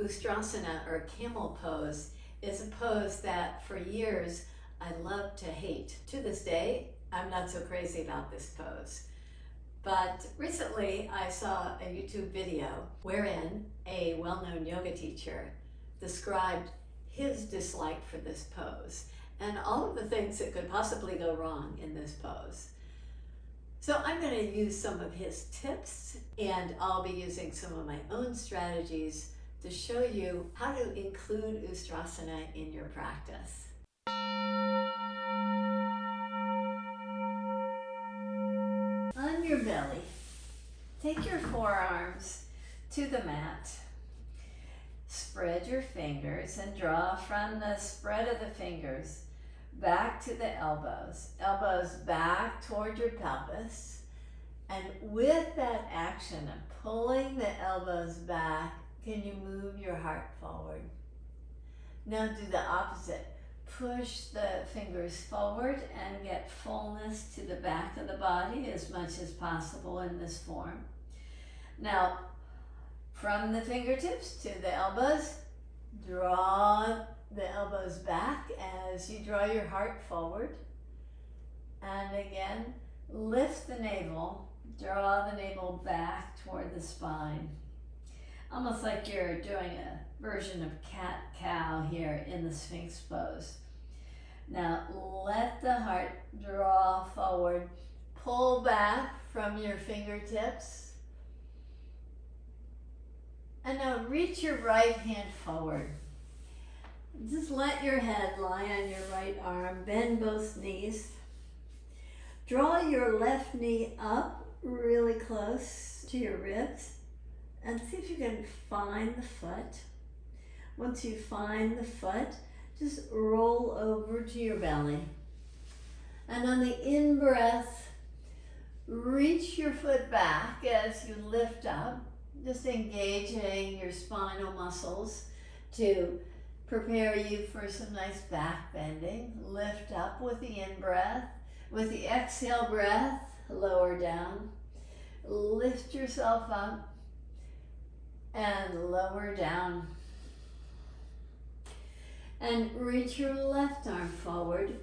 Ustrasana, or camel pose, is a pose that for years I loved to hate. To this day, I'm not so crazy about this pose. But recently I saw a YouTube video wherein a well-known yoga teacher described his dislike for this pose and all of the things that could possibly go wrong in this pose. So I'm going to use some of his tips, and I'll be using some of my own strategies to show you how to include Ustrasana in your practice. On your belly, take your forearms to the mat. Spread your fingers and draw from the spread of the fingers back to the elbows. Elbows back toward your pelvis. And with that action of pulling the elbows back, can you move your heart forward? Now do the opposite. Push the fingers forward and get fullness to the back of the body as much as possible in this form. Now, from the fingertips to the elbows, draw the elbows back as you draw your heart forward. And again, lift the navel, draw the navel back toward the spine. Almost like you're doing a version of cat-cow here in the Sphinx pose. Now let the heart draw forward, pull back from your fingertips, and now reach your right hand forward. Just let your head lie on your right arm, bend both knees. Draw your left knee up really close to your ribs and see if you can find the foot. Once you find the foot, just roll over to your belly. And on the in-breath, reach your foot back as you lift up, just engaging your spinal muscles to prepare you for some nice back bending. Lift up with the in-breath. With the exhale breath, lower down. Lift yourself up and lower down. And reach your left arm forward.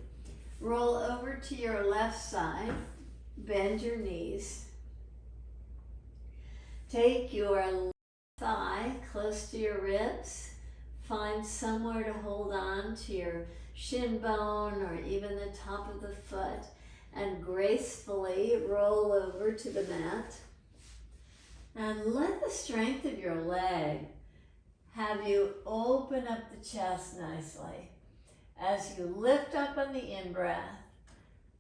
Roll over to your left side. Bend your knees. Take your left thigh close to your ribs. Find somewhere to hold on to your shin bone or even the top of the foot, and gracefully roll over to the mat. And let the strength of your leg have you open up the chest nicely as you lift up on the in-breath,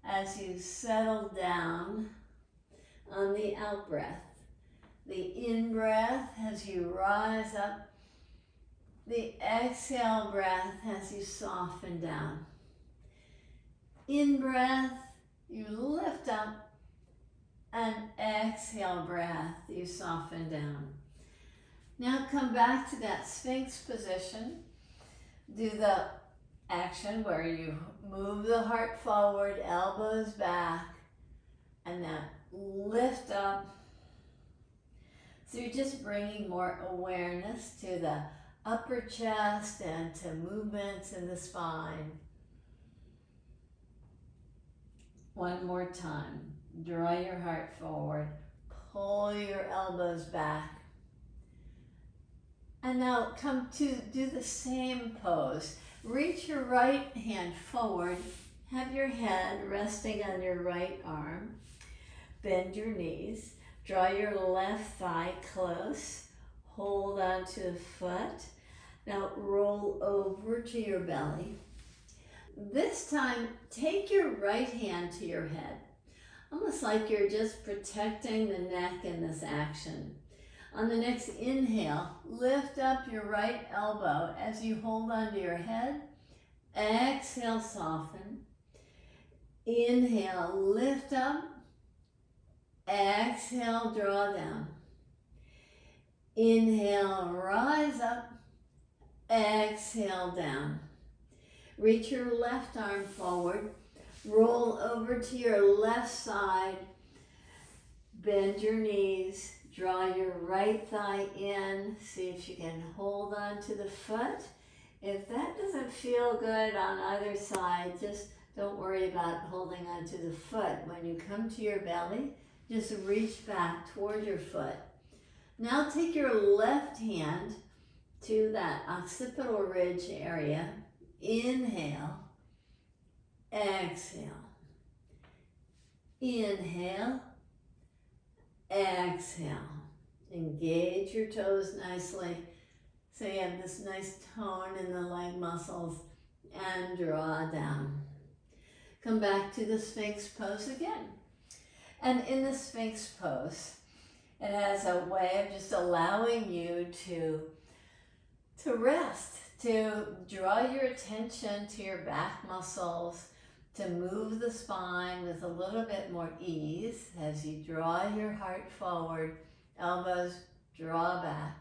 as you settle down on the out-breath. The in-breath as you rise up, the exhale breath as you soften down. In-breath, you lift up, and exhale breath, you soften down. Now come back to that Sphinx position. Do the action where you move the heart forward, elbows back, and then lift up. So you're just bringing more awareness to the upper chest and to movements in the spine. One more time. Draw your heart forward. Pull your elbows back. And now come to do the same pose. Reach your right hand forward. Have your head resting on your right arm. Bend your knees. Draw your left thigh close. Hold on to the foot. Now roll over to your belly. This time, take your right hand to your head. Almost like you're just protecting the neck in this action. On the next inhale, lift up your right elbow as you hold onto your head. Exhale, soften. Inhale, lift up. Exhale, draw down. Inhale, rise up. Exhale, down. Reach your left arm forward. Roll over to your left side. Bend your knees. Draw your right thigh in. See if you can hold on to the foot. If that doesn't feel good on either side, just don't worry about holding on to the foot. When you come to your belly, just reach back toward your foot. Now take your left hand to that occipital ridge area. Inhale, exhale. Inhale, exhale. Engage your toes nicely so you have this nice tone in the leg muscles, and draw down. Come back to the Sphinx pose again. And in the Sphinx pose, it has a way of just allowing you to rest, to draw your attention to your back muscles, to move the spine with a little bit more ease as you draw your heart forward, elbows draw back.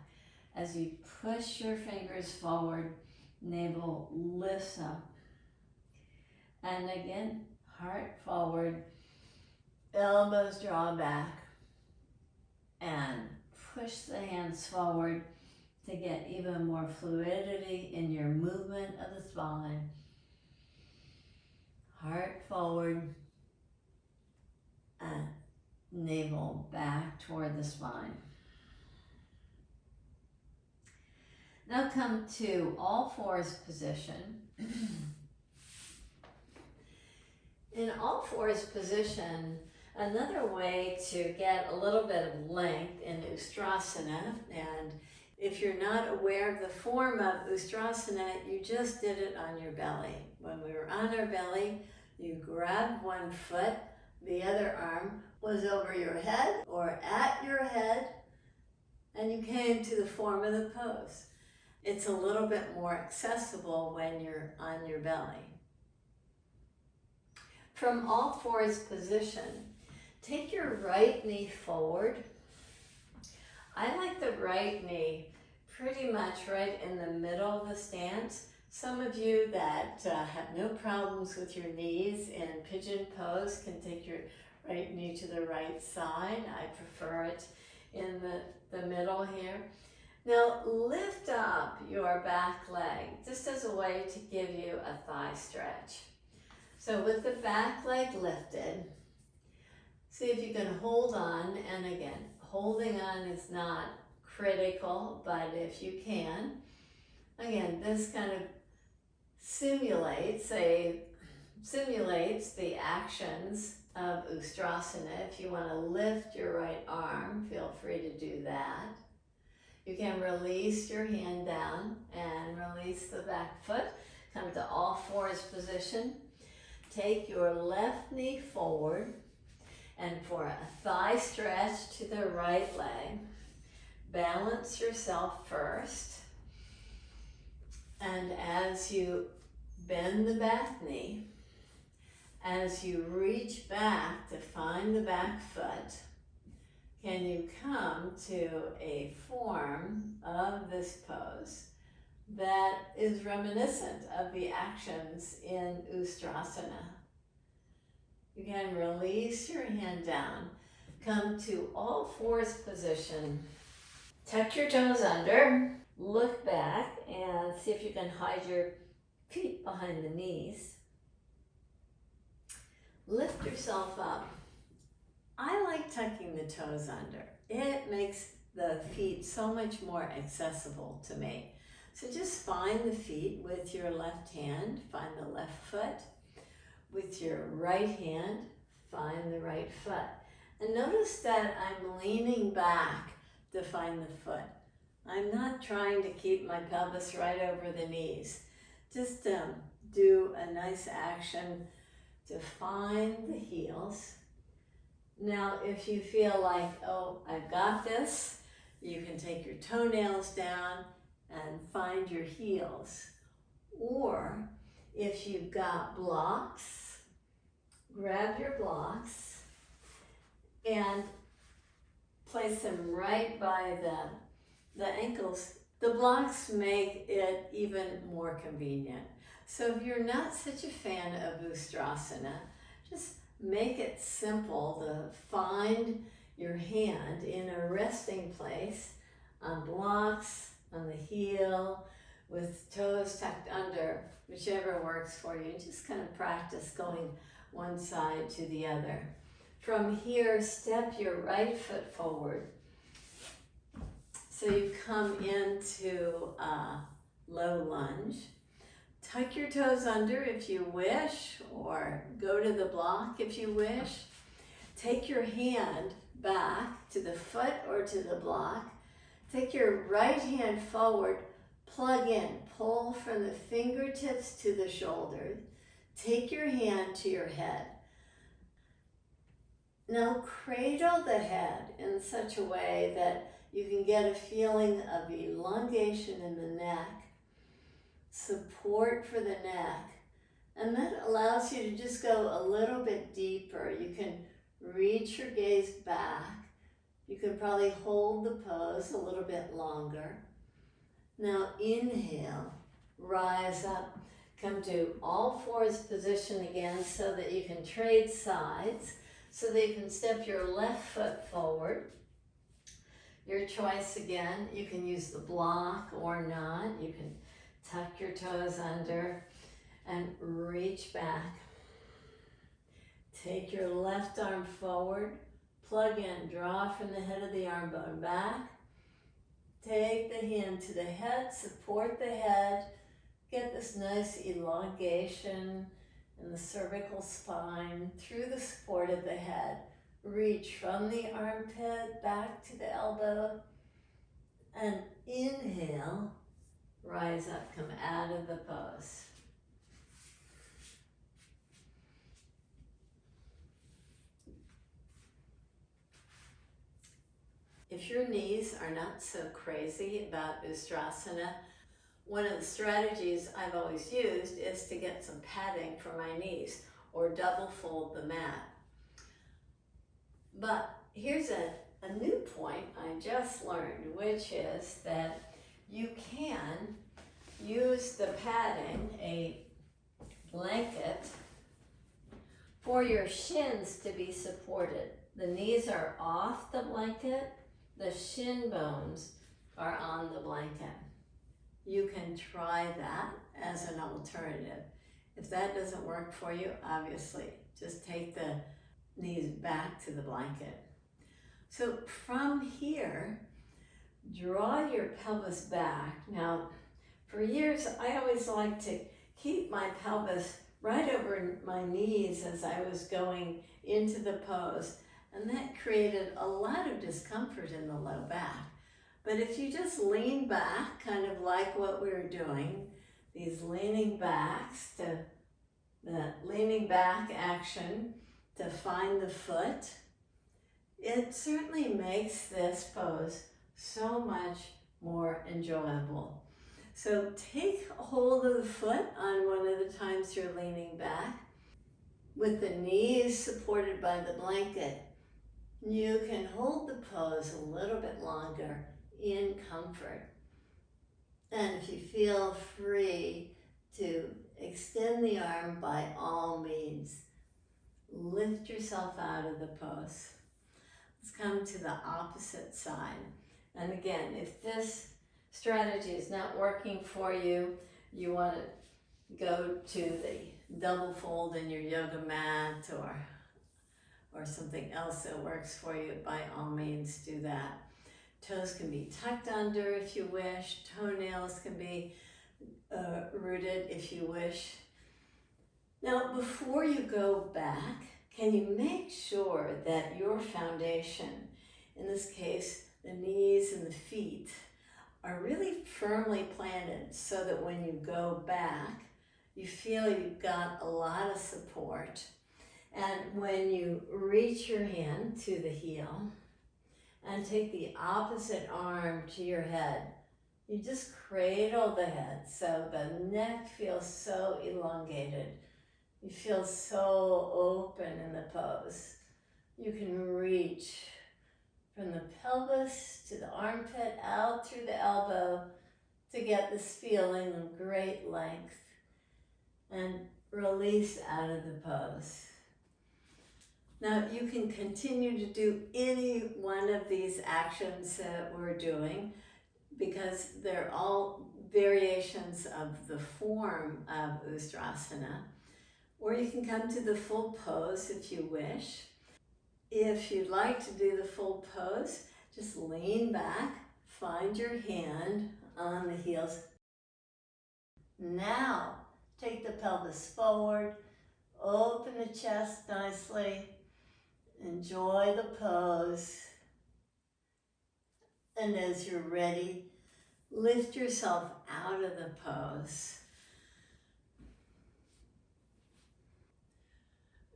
As you push your fingers forward, navel lifts up. And again, heart forward, elbows draw back, and push the hands forward to get even more fluidity in your movement of the spine. Heart forward and navel back toward the spine. Now come to all fours position. In all fours position, another way to get a little bit of length in Ustrasana, and if you're not aware of the form of Ustrasana, you just did it on your belly. When we were on our belly, you grabbed one foot, the other arm was over your head or at your head, and you came to the form of the pose. It's a little bit more accessible when you're on your belly. From all fours position, take your right knee forward. I like the right knee pretty much right in the middle of the stance. Some of you that have no problems with your knees in pigeon pose can take your right knee to the right side. I prefer it in the middle here. Now lift up your back leg just as a way to give you a thigh stretch. So with the back leg lifted, see if you can hold on, and again, holding on is not critical, but if you can, again, this kind of simulates the actions of Ustrasana. If you want to lift your right arm, feel free to do that. You can release your hand down and release the back foot. Come to all fours position. Take your left knee forward, and for a thigh stretch to the right leg, balance yourself first. And as you bend the back knee, as you reach back to find the back foot, can you come to a form of this pose that is reminiscent of the actions in Ustrasana? You can release your hand down, come to all fours position, tuck your toes under, look back and see if you can hide your feet behind the knees. Lift yourself up. I like tucking the toes under. It makes the feet so much more accessible to me. So just find the feet with your left hand, find the left foot. With your right hand, find the right foot. And notice that I'm leaning back to find the foot. I'm not trying to keep my pelvis right over the knees. Just do a nice action to find the heels. Now, if you feel like, oh, I've got this, you can take your toenails down and find your heels. Or if you've got blocks, grab your blocks and place them right by the ankles. The blocks make it even more convenient. So if you're not such a fan of Ustrasana, just make it simple to find your hand in a resting place on blocks, on the heel, with toes tucked under, whichever works for you. Just kind of practice going one side to the other. From here, step your right foot forward. So you come into a low lunge. Tuck your toes under if you wish, or go to the block if you wish. Take your hand back to the foot or to the block. Take your right hand forward, plug in, pull from the fingertips to the shoulders. Take your hand to your head. Now cradle the head in such a way that you can get a feeling of elongation in the neck, support for the neck, and that allows you to just go a little bit deeper. You can reach your gaze back. You can probably hold the pose a little bit longer. Now inhale, rise up, come to all fours position again so that you can trade sides, so that you can step your left foot forward. Your choice again, you can use the block or not. You can tuck your toes under and reach back. Take your left arm forward, plug in, draw from the head of the arm bone back. Take the hand to the head, support the head, get this nice elongation in the cervical spine through the support of the head. Reach from the armpit back to the elbow, and inhale, rise up, come out of the pose. If your knees are not so crazy about Ustrasana, one of the strategies I've always used is to get some padding for my knees or double fold the mat. But here's a new point I just learned, which is that you can use the padding, a blanket, for your shins to be supported. The knees are off the blanket, the shin bones are on the blanket. You can try that as an alternative. If that doesn't work for you, obviously, just take the knees back to the blanket. So from here, draw your pelvis back. Now, for years, I always liked to keep my pelvis right over my knees as I was going into the pose, and that created a lot of discomfort in the low back. But if you just lean back, kind of like what we were doing, these leaning backs to the leaning back action to find the foot, it certainly makes this pose so much more enjoyable. So take hold of the foot on one of the times you're leaning back. With the knees supported by the blanket, you can hold the pose a little bit longer in comfort. And if you feel free to extend the arm, by all means, lift yourself out of the pose. Let's come to the opposite side. And again, if this strategy is not working for you, you want to go to the double fold in your yoga mat or something else that works for you, by all means do that. Toes can be tucked under if you wish. Toenails can be rooted if you wish. Now, before you go back, can you make sure that your foundation, in this case, the knees and the feet, are really firmly planted so that when you go back, you feel you've got a lot of support. And when you reach your hand to the heel and take the opposite arm to your head, you just cradle the head so the neck feels so elongated. You feel so open in the pose. You can reach from the pelvis to the armpit, out through the elbow to get this feeling of great length, and release out of the pose. Now you can continue to do any one of these actions that we're doing because they're all variations of the form of Ustrasana. Or you can come to the full pose if you wish. If you'd like to do the full pose, just lean back, find your hand on the heels. Now, take the pelvis forward, open the chest nicely, enjoy the pose, and as you're ready, lift yourself out of the pose.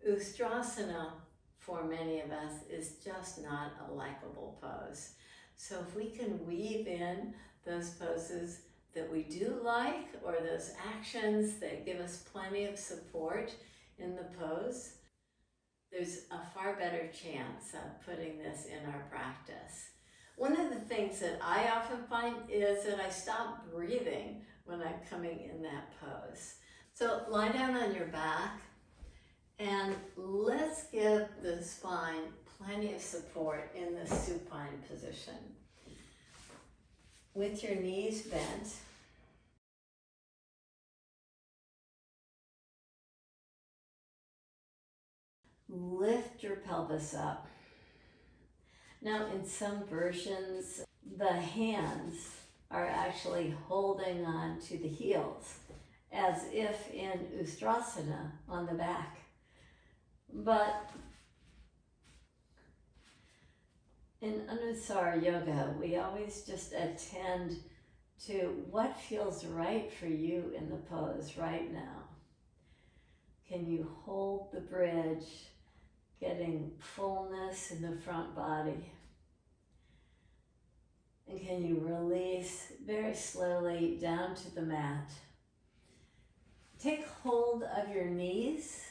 Ustrasana, for many of us, is just not a likable pose. So if we can weave in those poses that we do like, or those actions that give us plenty of support in the pose, there's a far better chance of putting this in our practice. One of the things that I often find is that I stop breathing when I'm coming in that pose. So lie down on your back, and let's give the spine plenty of support in the supine position. With your knees bent, lift your pelvis up. Now in some versions, the hands are actually holding on to the heels, as if in Ustrasana on the back. But in Anusara Yoga, we always just attend to what feels right for you in the pose right now. Can you hold the bridge, getting fullness in the front body? And can you release very slowly down to the mat? Take hold of your knees.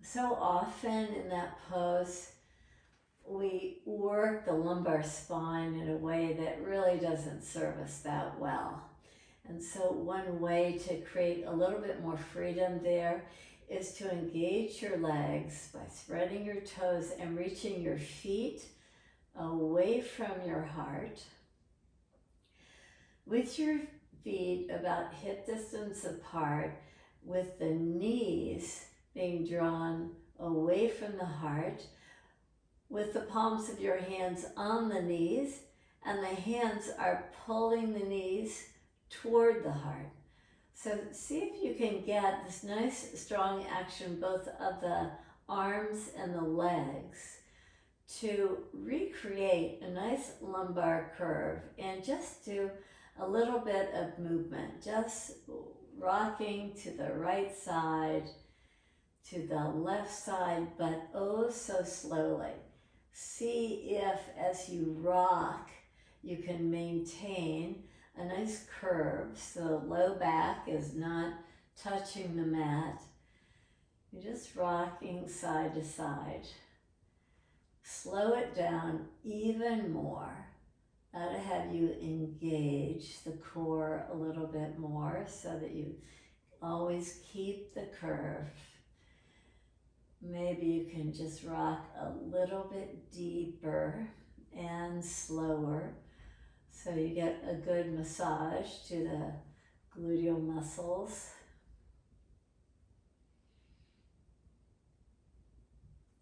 So often in that pose, we work the lumbar spine in a way that really doesn't serve us that well. And so one way to create a little bit more freedom there is to engage your legs by spreading your toes and reaching your feet away from your heart. With your feet about hip distance apart, with the knees being drawn away from the heart, with the palms of your hands on the knees, and the hands are pulling the knees toward the heart. So see if you can get this nice strong action both of the arms and the legs to recreate a nice lumbar curve and just do a little bit of movement, just rocking to the right side, to the left side, but oh so slowly. See if as you rock, you can maintain a nice curve so the low back is not touching the mat. You're just rocking side to side. Slow it down even more. That'll have you engage the core a little bit more so that you always keep the curve. Maybe you can just rock a little bit deeper and slower so you get a good massage to the gluteal muscles.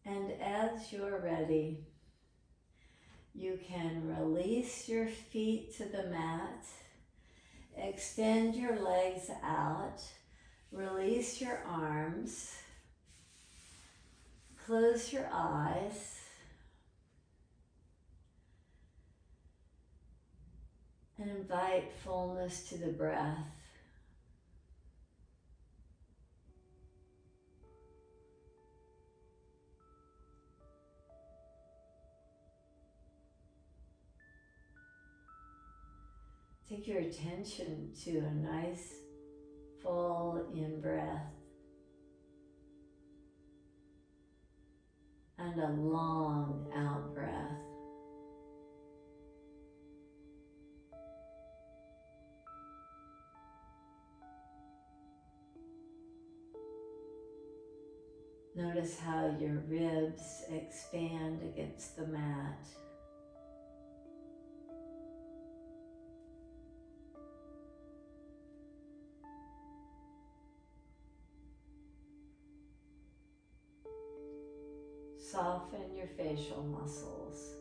And as you're ready, you can release your feet to the mat, extend your legs out, release your arms, close your eyes, and invite fullness to the breath. Take your attention to a nice full in-breath and a long out-breath. Notice how your ribs expand against the mat. Soften your facial muscles.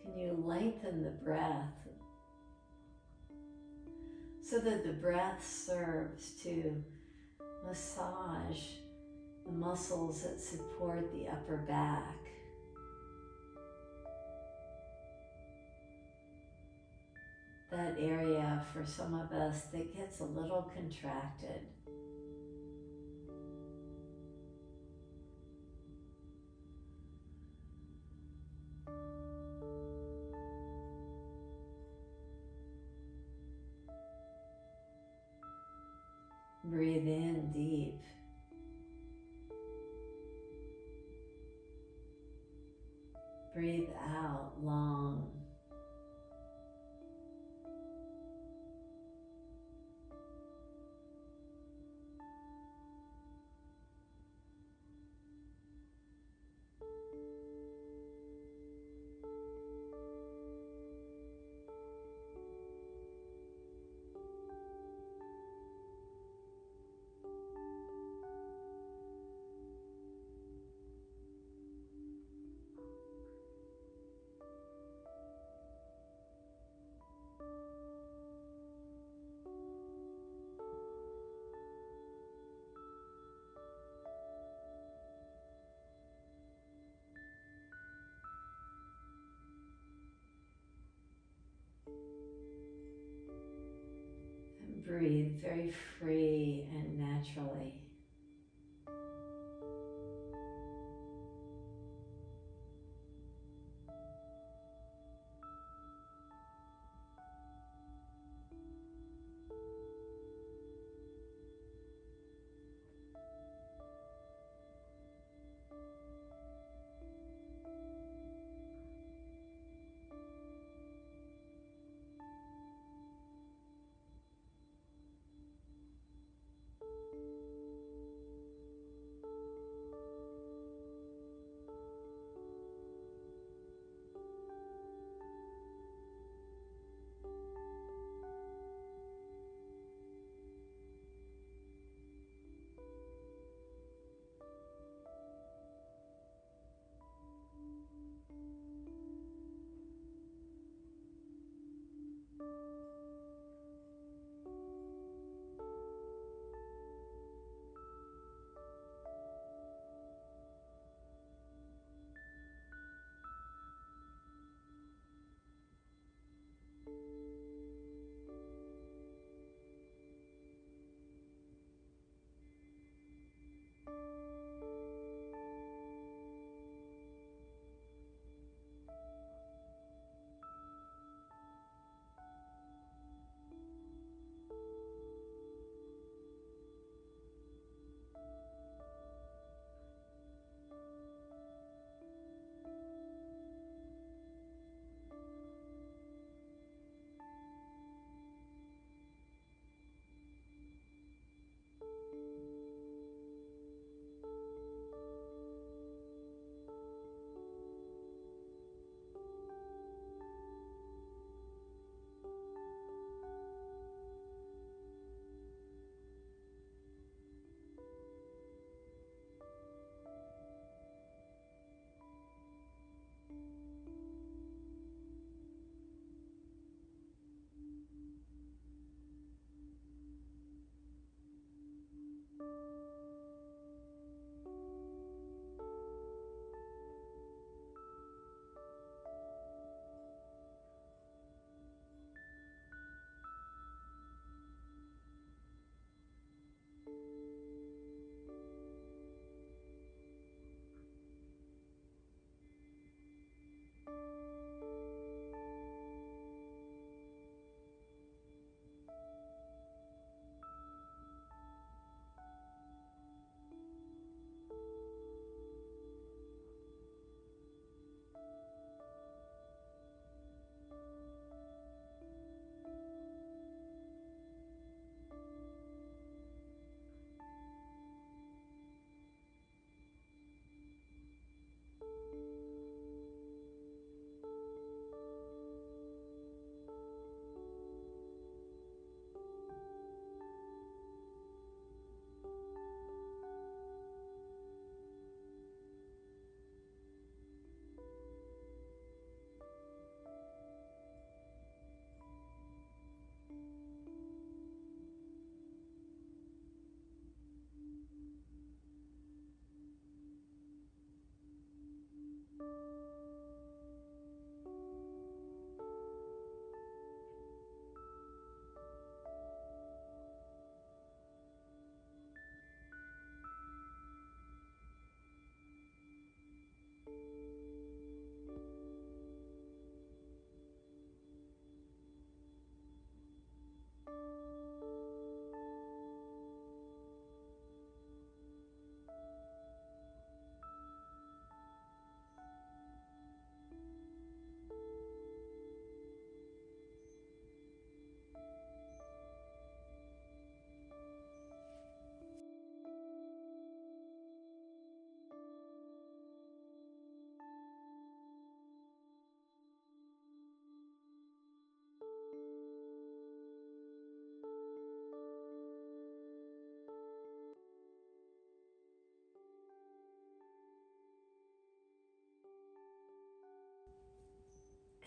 Can you lengthen the breath so that the breath serves to massage the muscles that support the upper back? That area for some of us that gets a little contracted. Breathe in deep. Breathe out long. Breathe very free and naturally.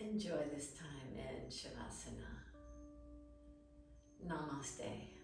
Enjoy this time in Savasana. Namaste.